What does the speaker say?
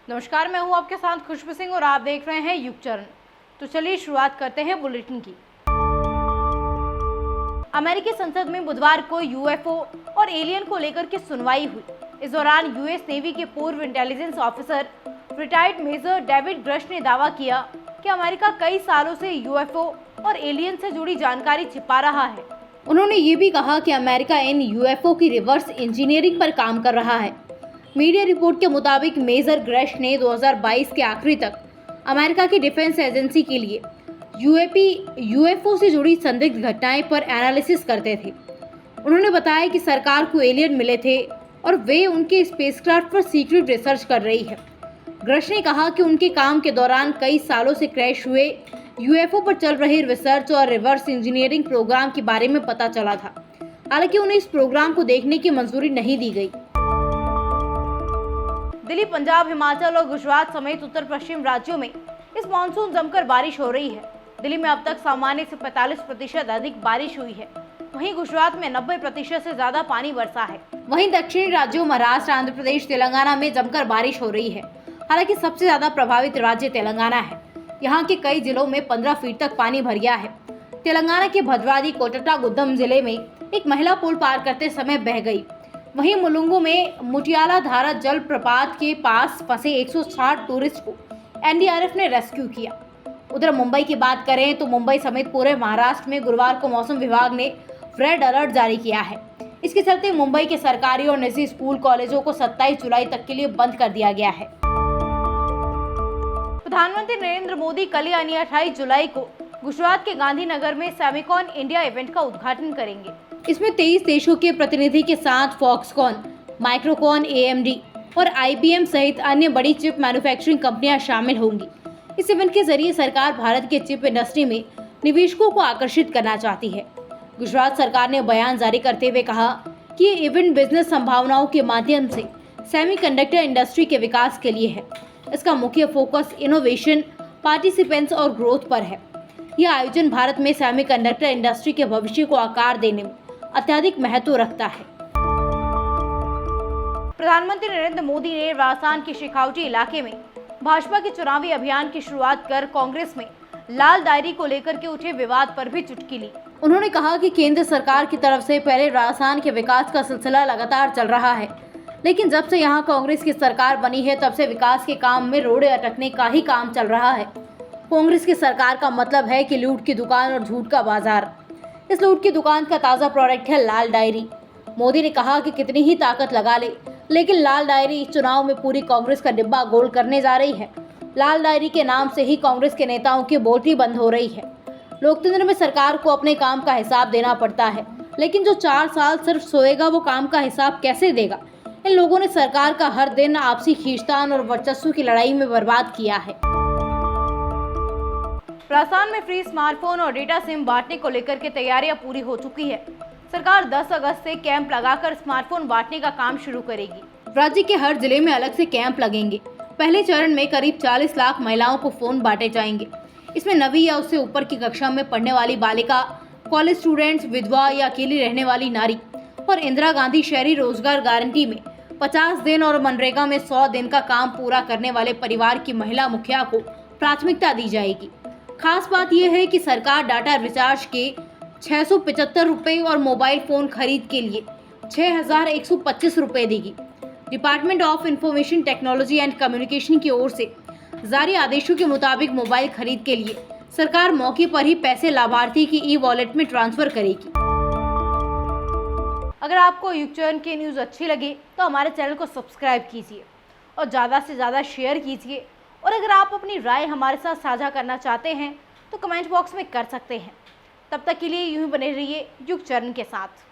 नमस्कार, मैं हूं आपके साथ खुशबू सिंह और आप देख रहे हैं युग चरण। तो चलिए शुरुआत करते हैं बुलेटिन की। अमेरिकी संसद में बुधवार को यूएफओ और एलियन को लेकर के सुनवाई हुई। इस दौरान यूएस नेवी के पूर्व intelligence officer retired major David Grush ने दावा किया कि अमेरिका कई सालों से यूएफओ और एलियन से जुड़ी जानकारी छिपा रहा है। उन्होंने ये भी कहा कि अमेरिका इन यूएफओ की रिवर्स इंजीनियरिंग पर काम कर रहा है। मीडिया रिपोर्ट के मुताबिक मेजर ग्रश ने 2022 के आखिरी तक अमेरिका की डिफेंस एजेंसी के लिए यूएफओ से जुड़ी संदिग्ध घटनाएं पर एनालिसिस करते थे। उन्होंने बताया कि सरकार को एलियन मिले थे और वे उनके स्पेसक्राफ्ट पर सीक्रेट रिसर्च कर रही है। ग्रश ने कहा कि उनके काम के दौरान कई सालों से क्रैश हुए यूएफओ पर चल रहे रिसर्च और रिवर्स इंजीनियरिंग प्रोग्राम के बारे में पता चला था। हालांकि उन्हें इस प्रोग्राम को देखने की मंजूरी नहीं दी गई। दिल्ली, पंजाब, हिमाचल और गुजरात समेत उत्तर पश्चिम राज्यों में इस मानसून जमकर बारिश हो रही है। दिल्ली में अब तक सामान्य से 45% अधिक बारिश हुई है। वहीं गुजरात में 90% से ज्यादा पानी बरसा है। वहीं दक्षिणी राज्यों महाराष्ट्र, आंध्र प्रदेश, तेलंगाना में जमकर बारिश हो रही है। हालांकि सबसे ज्यादा प्रभावित राज्य तेलंगाना है। यहाँ के कई जिलों में 15 फीट तक पानी भर गया है। तेलंगाना के भद्रवादी कोट्टागुद्धम जिले में एक महिला पुल पार करते समय बह गई। वहीं मुलुगु में मुटियाला धारा जल प्रपात के पास फंसे 160 टूरिस्ट को एनडीआरएफ ने रेस्क्यू किया। उधर मुंबई की बात करें तो मुंबई समेत पूरे महाराष्ट्र में गुरुवार को मौसम विभाग ने रेड अलर्ट जारी किया है। इसके चलते मुंबई के सरकारी और निजी स्कूल कॉलेजों को 27 जुलाई तक के लिए बंद कर दिया गया है। प्रधानमंत्री नरेंद्र मोदी कल यानी 28 जुलाई को गुजरात के गांधीनगर में सेमिकॉन इंडिया इवेंट का उद्घाटन करेंगे। इसमें 23 देशों के प्रतिनिधि के साथ फॉक्सकॉन, माइक्रोकॉन, एएमडी और आईबीएम सहित अन्य बड़ी चिप मैन्युफैक्चरिंग कंपनियां शामिल होंगी। इस इवेंट के जरिए सरकार भारत के चिप इंडस्ट्री में निवेशकों को आकर्षित करना चाहती है। गुजरात सरकार ने बयान जारी करते हुए कहा कि ये इवेंट बिजनेस संभावनाओं के माध्यम से सेमीकंडक्टर इंडस्ट्री के विकास के लिए है। इसका मुख्य फोकस इनोवेशन, पार्टिसिपेंट्स और ग्रोथ पर है। यह आयोजन भारत में सेमीकंडक्टर इंडस्ट्री के भविष्य को आकार देने में अत्यधिक महत्व रखता है। प्रधानमंत्री नरेंद्र मोदी ने राजस्थान के शेखावटी इलाके में भाजपा के चुनावी अभियान की शुरुआत कर कांग्रेस में लाल डायरी को लेकर के उठे विवाद पर भी चुटकी ली। उन्होंने कहा कि केंद्र सरकार की तरफ से पहले राजस्थान के विकास का सिलसिला लगातार चल रहा है, लेकिन जब से यहाँ कांग्रेस की सरकार बनी है तब से विकास के काम में रोड़े अटकने का ही काम चल रहा है। कांग्रेस की सरकार का मतलब है कि लूट की दुकान और झूठ का बाजार। इस लूट की दुकान का ताज़ा प्रोडक्ट है लाल डायरी। मोदी ने कहा कि कितनी ही ताकत लगा ले, लेकिन लाल डायरी इस चुनाव में पूरी कांग्रेस का डिब्बा गोल करने जा रही है। लाल डायरी के नाम से ही कांग्रेस के नेताओं की बोटी बंद हो रही है। लोकतंत्र में सरकार को अपने काम का हिसाब देना पड़ता है, लेकिन जो 4 साल सिर्फ सोएगा वो काम का हिसाब कैसे देगा। इन लोगों ने सरकार का हर दिन आपसी खींचतान और वर्चस्व की लड़ाई में बर्बाद किया है। राजस्थान में फ्री स्मार्टफोन और डेटा सिम बांटने को लेकर के तैयारियां पूरी हो चुकी है। सरकार 10 अगस्त से कैंप लगाकर स्मार्टफोन बांटने का काम शुरू करेगी। राज्य के हर जिले में अलग से कैंप लगेंगे। पहले चरण में करीब 40 लाख महिलाओं को फोन बांटे जाएंगे। इसमें 9वीं या उससे ऊपर की कक्षा में पढ़ने वाली बालिका, कॉलेज स्टूडेंट्स, विधवा या अकेली रहने वाली नारी और इंदिरा गांधी शहरी रोजगार गारंटी में 50 दिन और मनरेगा में 100 दिन का काम पूरा करने वाले परिवार की महिला मुखिया को प्राथमिकता दी जाएगी। खास बात यह है कि सरकार डाटा रिचार्ज के 675 रुपये और मोबाइल फोन खरीद के लिए 6125 रुपये देगी। Department of information technology and communication की ओर से जारी आदेशों के मुताबिक मोबाइल खरीद के लिए सरकार मौके पर ही पैसे लाभार्थी की ई वॉलेट में ट्रांसफर करेगी। अगर आपको युग चरण की न्यूज़ अच्छी लगे तो हमारे चैनल को सब्सक्राइब कीजिए और ज़्यादा से ज़्यादा शेयर कीजिए। और अगर आप अपनी राय हमारे साथ साझा करना चाहते हैं तो कमेंट बॉक्स में कर सकते हैं। तब तक के लिए यूं ही बने रहिए युग चरण के साथ।